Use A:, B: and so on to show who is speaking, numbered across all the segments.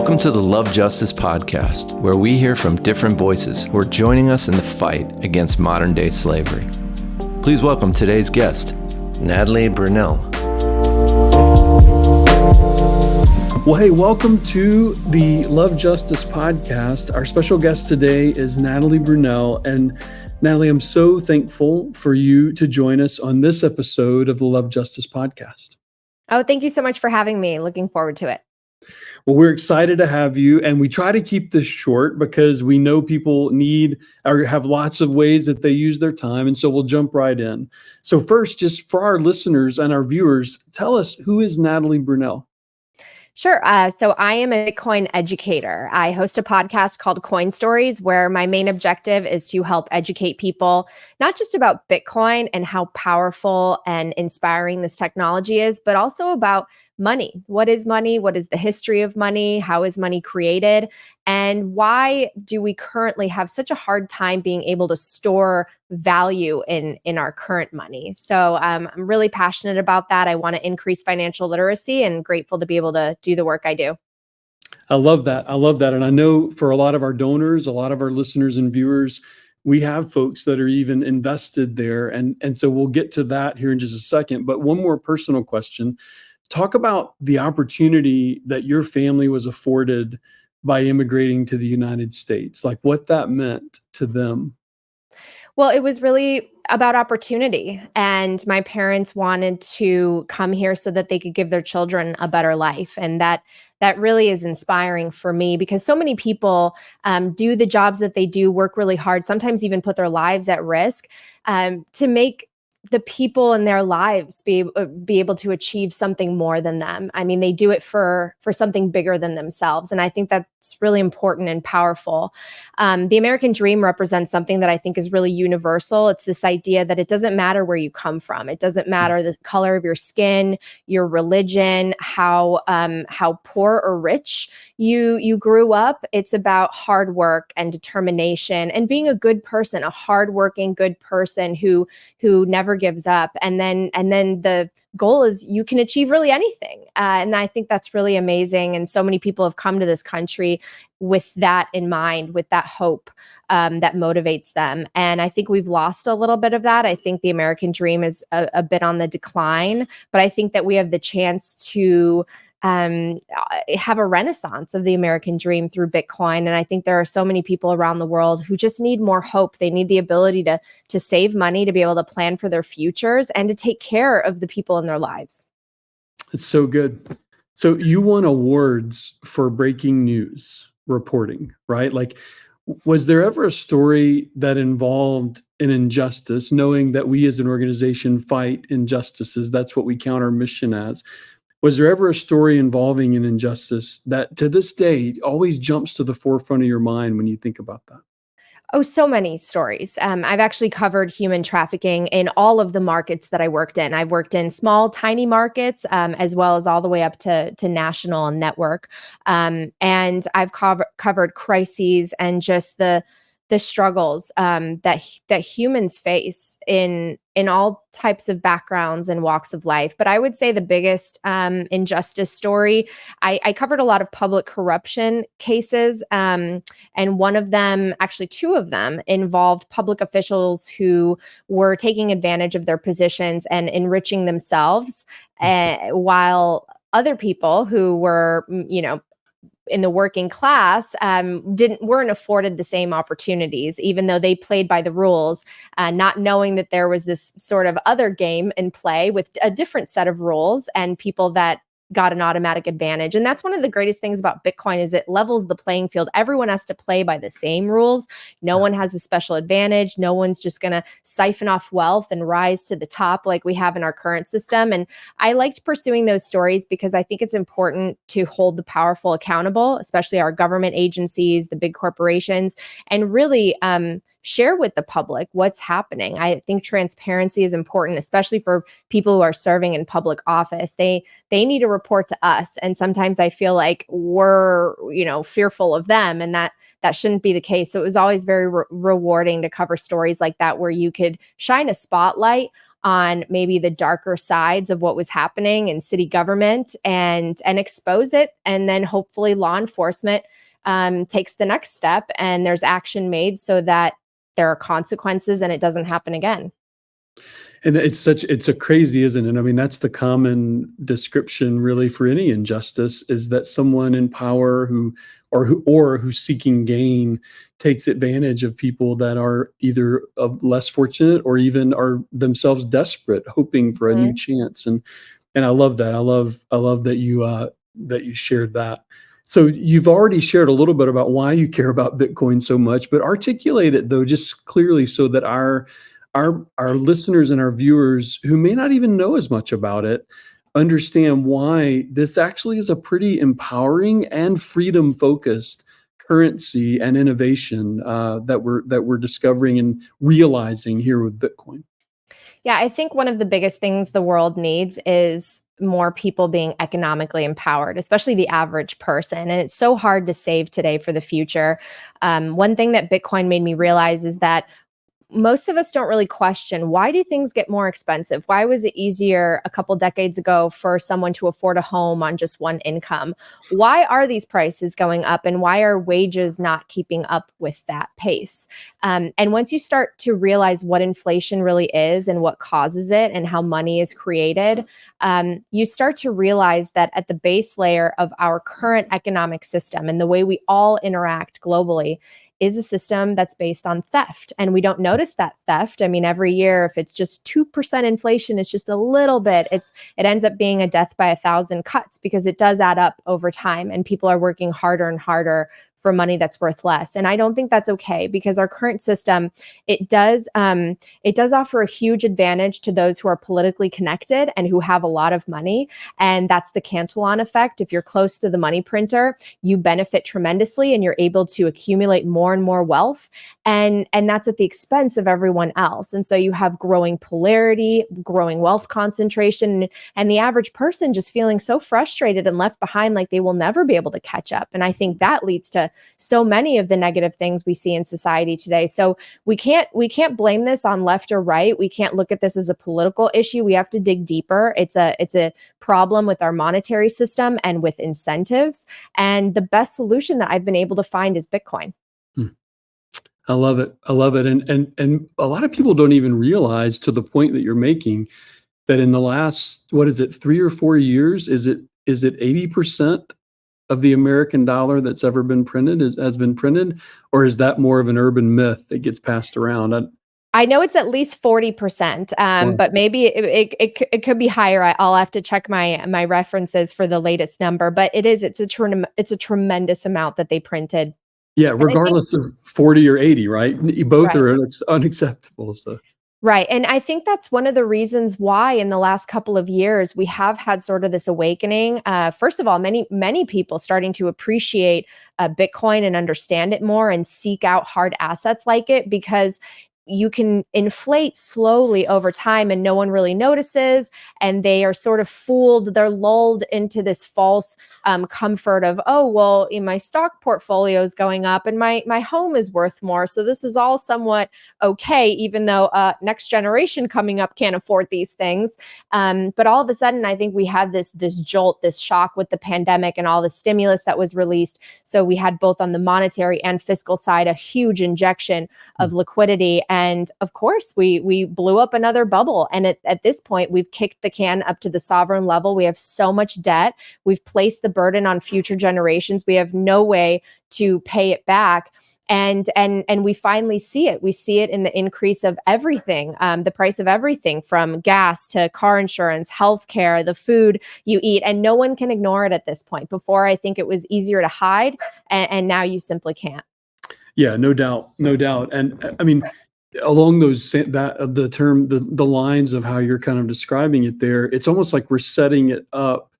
A: Welcome to the Love Justice Podcast, where we hear from different voices who are joining us in the fight against modern-day slavery. Please welcome today's guest, Natalie Brunell.
B: Well, hey, welcome to the Love Justice Podcast. Our special guest today is Natalie Brunell. And Natalie, I'm so thankful for you to join us on this episode of the Love Justice Podcast.
C: Oh, thank you so much for having me. Looking forward to it.
B: Well, we're excited to have you, and we try to keep this short because we know people need or have lots of ways that they use their time, and so we'll jump right in. So first, just for our listeners and our viewers, tell us, who is Natalie Brunell?
C: Sure. So I am a Bitcoin educator. I host a podcast called Coin Stories, where my main objective is to help educate people, not just about Bitcoin and how powerful and inspiring this technology is, but also about money. What is money? What is the history of money? How is money created? And why do we currently have such a hard time being able to store value in our current money? So I'm really passionate about that. I want to increase financial literacy and grateful to be able to do the work I do.
B: I love that. And I know for a lot of our donors, a lot of our listeners and viewers, we have folks that are even invested there. And so we'll get to that here in just a second. But one more personal question. Talk about the opportunity that your family was afforded by immigrating to the United States, like what that meant to them.
C: Well, it was really about opportunity. And my parents wanted to come here so that they could give their children a better life. And that really is inspiring for me, because so many people do the jobs that they do, work really hard, sometimes even put their lives at risk to make the people in their lives be able to achieve something more than them. I mean, they do it for something bigger than themselves. And I think that's really important and powerful. The American dream represents something that I think is really universal. It's this idea that it doesn't matter where you come from. It doesn't matter the color of your skin, your religion, how poor or rich you grew up. It's about hard work and determination and being a good person, a hardworking, good person who never gives up. And then the goal is you can achieve really anything. And I think that's really amazing. And so many people have come to this country with that in mind, with that hope that motivates them. And I think we've lost a little bit of that. I think the American dream is a bit on the decline, but I think that we have the chance to have a renaissance of the American dream through Bitcoin. And I think there are so many people around the world who just need more hope. They need the ability to save money, to be able to plan for their futures, and to take care of the people in their lives.
B: It's so good. So you won awards for breaking news reporting, right? Like, was there ever a story that involved an injustice, knowing that we as an organization fight injustices? That's what we count our mission as. Was there ever a story involving an injustice that to this day always jumps to the forefront of your mind when you think about that?
C: Oh, so many stories. I've actually covered human trafficking in all of the markets that I worked in. I've worked in small, tiny markets, as well as all the way up to national and network. And I've covered crises and just the struggles that humans face in all types of backgrounds and walks of life. But I would say the biggest injustice story, I covered a lot of public corruption cases. And one of them, actually two of them, involved public officials who were taking advantage of their positions and enriching themselves, while other people who were, in the working class weren't afforded the same opportunities, even though they played by the rules, not knowing that there was this sort of other game in play with a different set of rules and people that got an automatic advantage. And that's one of the greatest things about Bitcoin is it levels the playing field. Everyone has to play by the same rules. No one has a special advantage. No one's just going to siphon off wealth and rise to the top like we have in our current system. And I liked pursuing those stories because I think it's important to hold the powerful accountable, especially our government agencies, the big corporations, and really share with the public what's happening. I think transparency is important, especially for people who are serving in public office. They need to report to us. And sometimes I feel like we're, fearful of them, and that shouldn't be the case. So it was always very rewarding to cover stories like that, where you could shine a spotlight on maybe the darker sides of what was happening in city government and expose it. And then hopefully law enforcement takes the next step and there's action made so that there are consequences and it doesn't happen again.
B: And it's a crazy, isn't it? I mean, that's the common description really for any injustice, is that someone in power who's seeking gain takes advantage of people that are either less fortunate or even are themselves desperate, hoping for a new chance. And I love that. I love that you shared that. So you've already shared a little bit about why you care about Bitcoin so much, but articulate it though, just clearly, so that our listeners and our viewers who may not even know as much about it understand why this actually is a pretty empowering and freedom-focused currency and innovation that we're discovering and realizing here with Bitcoin.
C: Yeah, I think one of the biggest things the world needs is more people being economically empowered, especially the average person. And it's so hard to save today for the future. One thing that Bitcoin made me realize is that most of us don't really question, why do things get more expensive? Why was it easier a couple decades ago for someone to afford a home on just one income? Why are these prices going up, and why are wages not keeping up with that pace? And once you start to realize what inflation really is and what causes it and how money is created, you start to realize that at the base layer of our current economic system and the way we all interact globally is a system that's based on theft. And we don't notice that theft. I mean, every year, if it's just 2% inflation, it's just a little bit, it ends up being a death by 1,000 cuts, because it does add up over time and people are working harder and harder for money that's worth less. And I don't think that's okay, because our current system, it does offer a huge advantage to those who are politically connected and who have a lot of money. And that's the Cantillon effect. If you're close to the money printer, you benefit tremendously and you're able to accumulate more and more wealth. And that's at the expense of everyone else. And so you have growing polarity, growing wealth concentration, and the average person just feeling so frustrated and left behind, like they will never be able to catch up. And I think that leads to so many of the negative things we see in society today. So we can't blame this on left or right. We can't look at this as a political issue. We have to dig deeper. It's a problem with our monetary system and with incentives. And the best solution that I've been able to find is Bitcoin.
B: I love it. I love it. And a lot of people don't even realize, to the point that you're making, that in the last, 3 or 4 years, is it 80% of the American dollar that's ever been printed has been printed, or is that more of an urban myth that gets passed around?
C: I know it's at least 40%, but maybe it could be higher. I'll have to check my references for the latest number, but it's a tremendous amount that they printed.
B: Yeah, regardless of 40 or 80, right? Both are unacceptable. So.
C: Right. And I think that's one of the reasons why in the last couple of years, we have had sort of this awakening. First of all, many people starting to appreciate Bitcoin and understand it more and seek out hard assets like it, because you can inflate slowly over time and no one really notices. And they are sort of fooled. They're lulled into this false comfort of, oh, well, in my stock portfolio is going up and my home is worth more. So this is all somewhat okay, even though next generation coming up can't afford these things. But all of a sudden, I think we had this jolt, this shock with the pandemic and all the stimulus that was released. So we had both on the monetary and fiscal side a huge injection of liquidity. And of course, we blew up another bubble. And at this point, we've kicked the can up to the sovereign level. We have so much debt. We've placed the burden on future generations. We have no way to pay it back. And we finally see it. We see it in the increase of everything, the price of everything from gas to car insurance, healthcare, the food you eat, and no one can ignore it at this point. Before, I think it was easier to hide, and now you simply can't.
B: Yeah, no doubt. And I mean, along the lines of how you're kind of describing it there, it's almost like we're setting it up,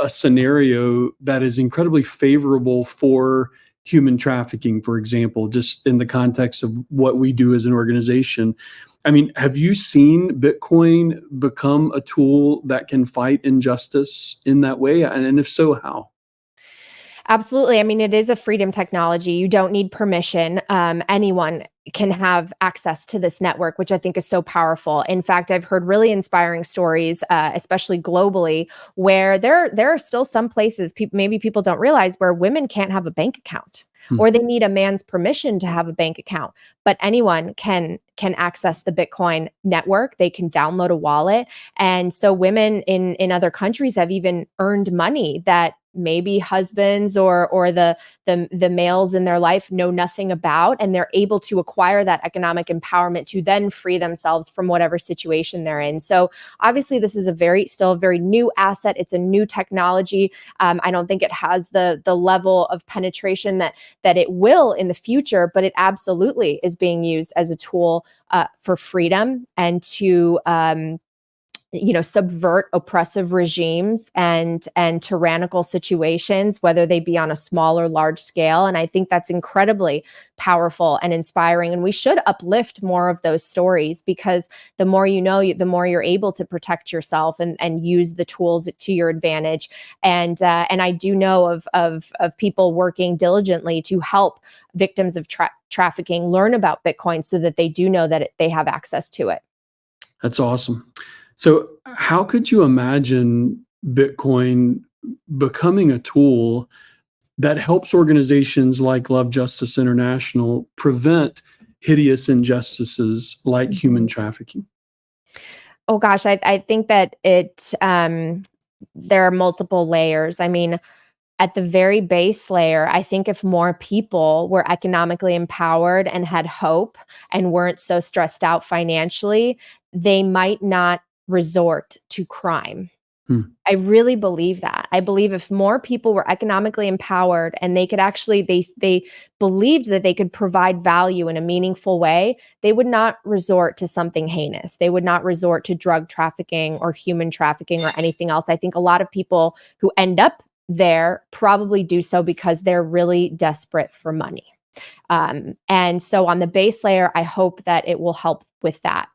B: a scenario that is incredibly favorable for human trafficking, for example, just in the context of what we do as an organization. I mean, have you seen Bitcoin become a tool that can fight injustice in that way? And if so, how?
C: Absolutely. I mean, it is a freedom technology. You don't need permission. Anyone can have access to this network, which I think is so powerful. In fact, I've heard really inspiring stories, especially globally, where there are still some places maybe people don't realize where women can't have a bank account, or they need a man's permission to have a bank account. But anyone can access the Bitcoin network. They can download a wallet, and so women in other countries have even earned money that maybe husbands or the males in their life know nothing about, and they're able to acquire that economic empowerment to then free themselves from whatever situation they're in. So obviously this is still a very new asset. It's a new technology. I don't think it has the level of penetration that it will in the future, but it absolutely is being used as a tool for freedom and to subvert oppressive regimes and tyrannical situations, whether they be on a small or large scale. And I think that's incredibly powerful and inspiring. And we should uplift more of those stories, because the more you know, the more you're able to protect yourself and use the tools to your advantage. And I do know of people working diligently to help victims of trafficking learn about Bitcoin so that they do know that they have access to it.
B: That's awesome. So how could you imagine Bitcoin becoming a tool that helps organizations like Love Justice International prevent hideous injustices like human trafficking?
C: Oh gosh, I think that there are multiple layers. I mean, at the very base layer, I think if more people were economically empowered and had hope and weren't so stressed out financially, they might not resort to crime. I really believe that. I believe if more people were economically empowered and they could actually, they believed that they could provide value in a meaningful way, they would not resort to something heinous. They would not resort to drug trafficking or human trafficking or anything else. I think a lot of people who end up there probably do so because they're really desperate for money. And so on the base layer, I hope that it will help with that.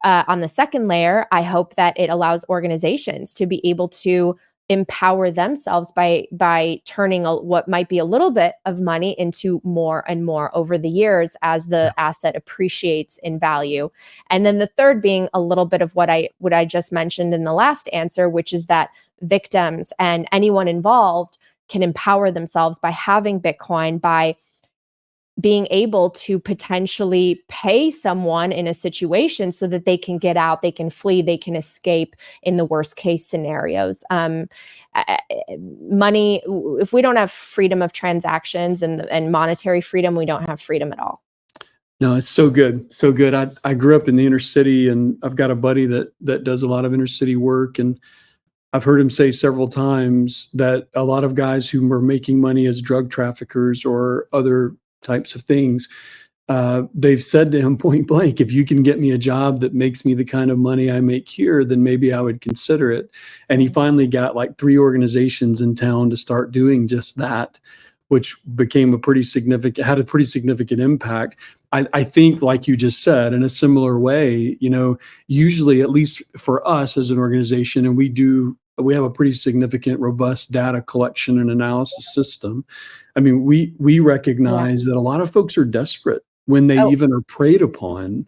C: On the second layer, I hope that it allows organizations to be able to empower themselves by turning what might be a little bit of money into more and more over the years as the asset appreciates in value. And then the third being a little bit of what I just mentioned in the last answer, which is that victims and anyone involved can empower themselves by having Bitcoin, by being able to potentially pay someone in a situation so that they can get out, they can flee, they can escape in the worst case scenarios. Money, if we don't have freedom of transactions and monetary freedom, we don't have freedom at all.
B: No, it's so good. So good. I grew up in the inner city, and I've got a buddy that does a lot of inner city work. And I've heard him say several times that a lot of guys who were making money as drug traffickers or other types of things, they've said to him point blank, if you can get me a job that makes me the kind of money I make here, then maybe I would consider it. And he finally got like 3 organizations in town to start doing just that, which became had a pretty significant impact. I think, like you just said, in a similar way, usually, at least for us as an organization, and we have a pretty significant, robust data collection and analysis system. I mean, we recognize that a lot of folks are desperate when they even are preyed upon.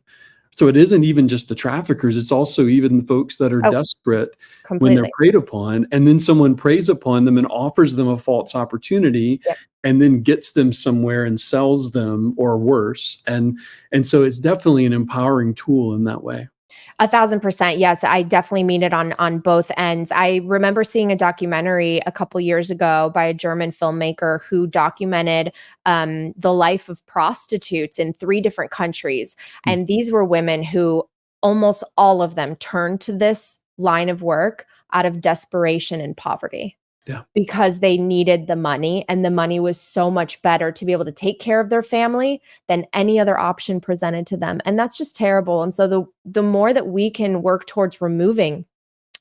B: So it isn't even just the traffickers, it's also even the folks that are desperate when they're preyed upon. And then someone preys upon them and offers them a false opportunity and then gets them somewhere and sells them, or worse. And so it's definitely an empowering tool in that way.
C: 1,000%. Yes, I definitely mean it on both ends. I remember seeing a documentary a couple years ago by a German filmmaker who documented the life of prostitutes in 3 different countries. And these were women who almost all of them turned to this line of work out of desperation and poverty. Because they needed the money, and the money was so much better to be able to take care of their family than any other option presented to them. And that's just terrible. And so the more that we can work towards removing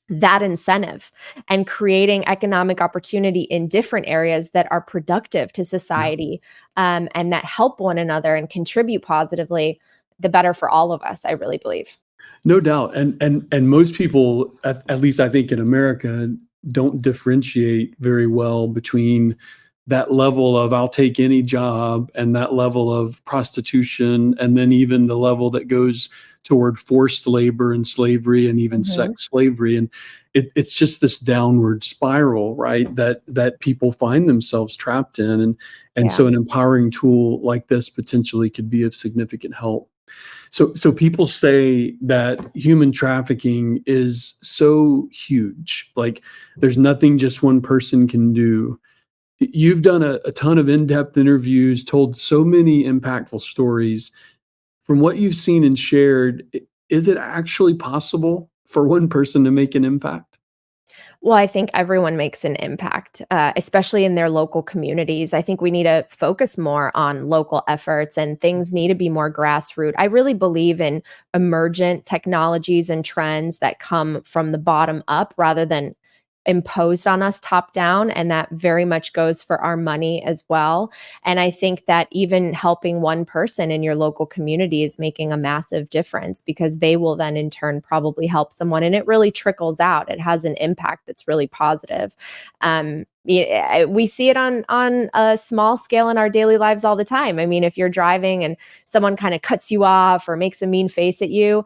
C: that incentive and creating economic opportunity in different areas that are productive to society, and that help one another and contribute positively, the better for all of us, I really believe.
B: No doubt. And most people, at least I think in America, don't differentiate very well between that level of I'll take any job, and that level of prostitution, and then even the level that goes toward forced labor and slavery and even sex slavery. And it's just this downward spiral, right? That people find themselves trapped in. And so an empowering tool like this potentially could be of significant help. So people say that human trafficking is so huge, like there's nothing just one person can do. You've done a ton of in-depth interviews, told so many impactful stories. From what you've seen and shared, is it actually possible for one person to make an impact?
C: Well, I think everyone makes an impact, especially in their local communities. I think we need to focus more on local efforts, and things need to be more grassroots. I really believe in emergent technologies and trends that come from the bottom up rather than imposed on us top down, and that very much goes for our money as well. And I think that even helping one person in your local community is making a massive difference, because they will then in turn probably help someone, and it really trickles out. It has an impact that's really positive. We see it on a small scale in our daily lives all the time. I mean, if you're driving and someone kind of cuts you off or makes a mean face at you,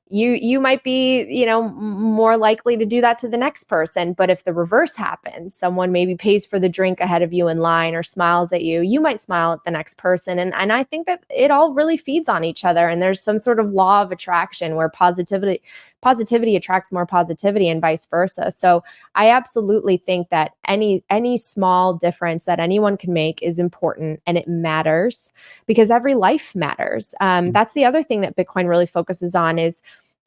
C: you might be, more likely to do that to the next person. But if the reverse happens, someone maybe pays for the drink ahead of you in line or smiles at you, you might smile at the next person. And I think that it all really feeds on each other. And there's some sort of law of attraction where positivity attracts more positivity and vice versa. So I absolutely think that any small difference that anyone can make is important, and it matters because every life matters. That's the other thing that Bitcoin really focuses on is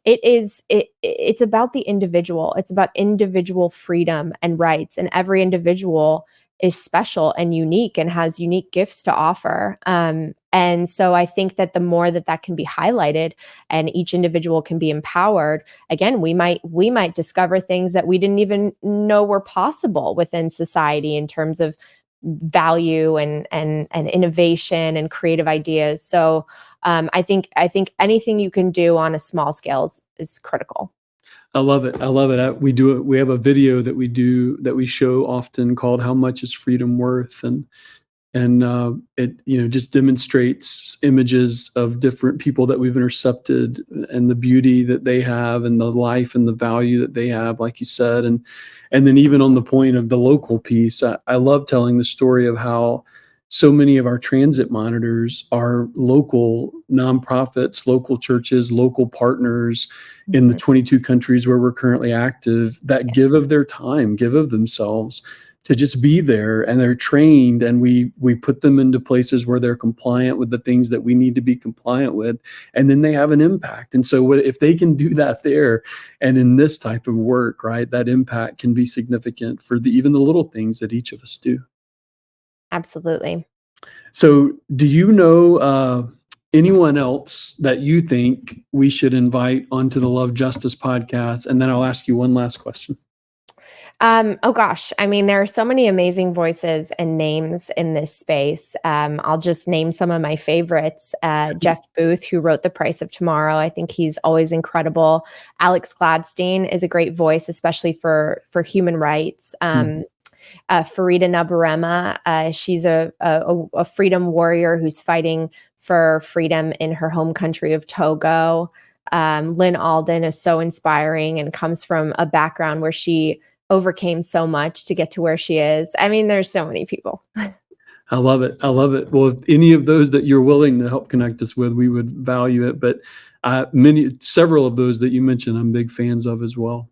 C: it's about the individual. It's about individual freedom and rights, and every individual is special and unique and has unique gifts to offer. And so I think that the more that can be highlighted and each individual can be empowered, again, we might discover things that we didn't even know were possible within society in terms of value and innovation and creative ideas. So I think anything you can do on a small scale is critical.
B: I love it. We have a video that we show often called "How Much Is Freedom Worth?" and it just demonstrates images of different people that we've intercepted and the beauty that they have and the life and the value that they have, like you said, and then even on the point of the local piece, I love telling the story of how so many of our transit monitors are local nonprofits, local churches, local partners in the 22 countries where we're currently active that give of their time, give of themselves to just be there, and they're trained, and we put them into places where they're compliant with the things that we need to be compliant with, and then they have an impact. And so if they can do that there and in this type of work, right, that impact can be significant for even the little things that each of us do.
C: Absolutely.
B: So do you know anyone else that you think we should invite onto the Love Justice podcast? And then I'll ask you one last question.
C: Oh gosh. I mean, there are so many amazing voices and names in this space. I'll just name some of my favorites. Jeff Booth, who wrote The Price of Tomorrow. I think he's always incredible. Alex Gladstein is a great voice, especially for human rights. Farida Nabarema, she's a freedom warrior who's fighting for freedom in her home country of Togo. Lynn Alden is so inspiring and comes from a background where she overcame so much to get to where she is. I mean, there's so many people.
B: I love it. Well, if any of those that you're willing to help connect us with, we would value it. But several of those that you mentioned, I'm big fans of as well.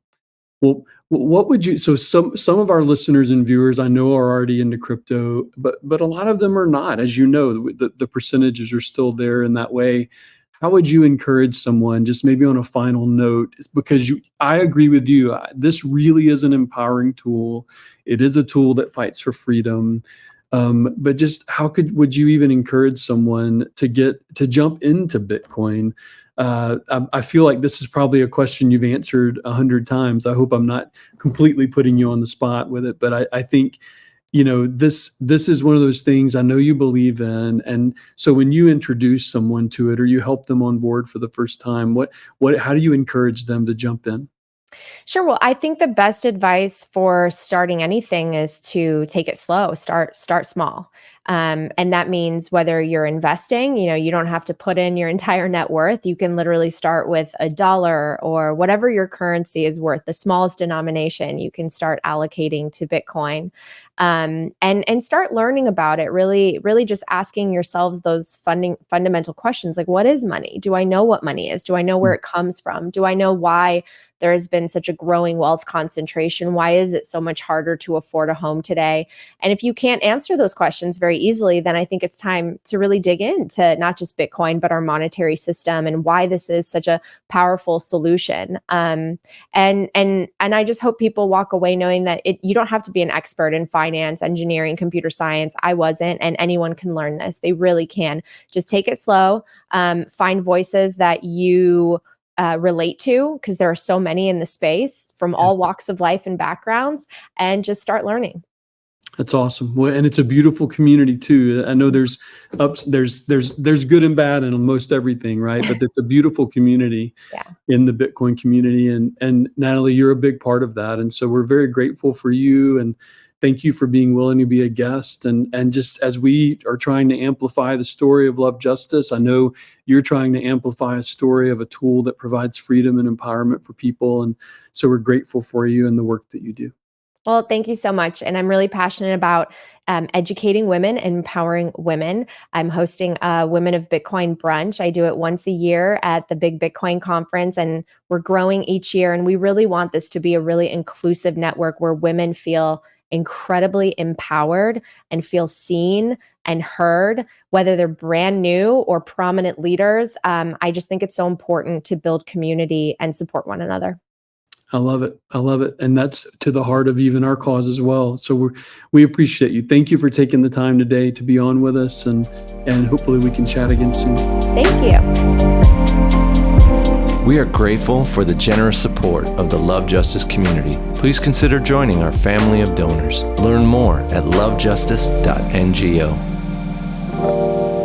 B: Well, what would you? So some of our listeners and viewers I know are already into crypto, but a lot of them are not. As you know, the percentages are still there in that way. How would you encourage someone, just maybe on a final note, because I agree with you. This really is an empowering tool. It is a tool that fights for freedom. But just would you even encourage someone to jump into Bitcoin? I feel like this is probably a question you've answered 100 times. I hope I'm not completely putting you on the spot with it, but I think, this is one of those things I know you believe in. And so when you introduce someone to it or you help them on board for the first time, how do you encourage them to jump in?
C: Sure. Well, I think the best advice for starting anything is to take it slow. Start small. And that means whether you're investing, you don't have to put in your entire net worth. You can literally start with $1 or whatever your currency is worth, the smallest denomination. You can start allocating to Bitcoin, and start learning about it. Really just asking yourselves those fundamental questions, like, what is money? Do I know what money is? Do I know where it comes from? Do I know why there has been such a growing wealth concentration? Why is it so much harder to afford a home today? And if you can't answer those questions very easily, then I think it's time to really dig into not just Bitcoin, but our monetary system and why this is such a powerful solution. And I just hope people walk away knowing that you don't have to be an expert in finance, engineering, computer science. I wasn't, and anyone can learn this. They really can. Just take it slow. Find voices that you relate to, because there are so many in the space from all walks of life and backgrounds, and just start learning.
B: That's awesome. Well, and it's a beautiful community too. I know there's good and bad in most everything, right? But it's a beautiful community in the Bitcoin community. And Natalie, you're a big part of that. And so we're very grateful for you, and thank you for being willing to be a guest. And just as we are trying to amplify the story of love justice, I know you're trying to amplify a story of a tool that provides freedom and empowerment for people. And so we're grateful for you and the work that you do.
C: Well, thank you so much. And I'm really passionate about educating women and empowering women. I'm hosting a Women of Bitcoin brunch. I do it once a year at the Big Bitcoin Conference, and we're growing each year. And we really want this to be a really inclusive network where women feel incredibly empowered and feel seen and heard, whether they're brand new or prominent leaders. I just think it's so important to build community and support one another.
B: I love it. I love it. And that's to the heart of even our cause as well. So we appreciate you. Thank you for taking the time today to be on with us, and hopefully we can chat again soon.
C: Thank you.
A: We are grateful for the generous support of the Love Justice community. Please consider joining our family of donors. Learn more at lovejustice.ngo.